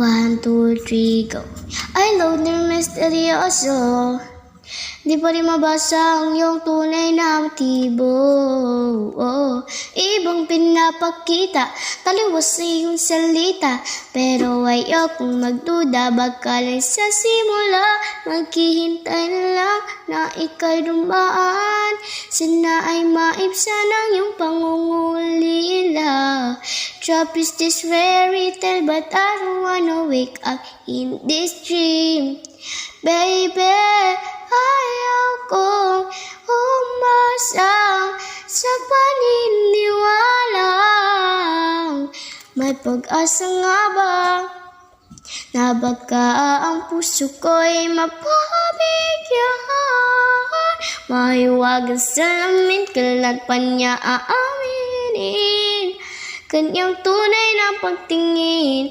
1, 2, 3, go. Ay, loner misteryoso, di pa rin mabasa ang iyong tunay na motibo. Ibang pinapakita, taliwas sa iyong salita, pero ayokong magduda, baka lang sa simula maghihintay na lang na ika'y dumaan. Sana ay maibsan ang iyong pangungulila. Trap is this fairy tale, but I don't wanna wake up in this dream. Baby, ayaw kong umasa sa paniniwalang may pag-asa nga ba na baka ang puso ko'y mapabigyan. Mahiwagan sa lamin, kailan pa niya aaminin kanyang tunay na pagtingin.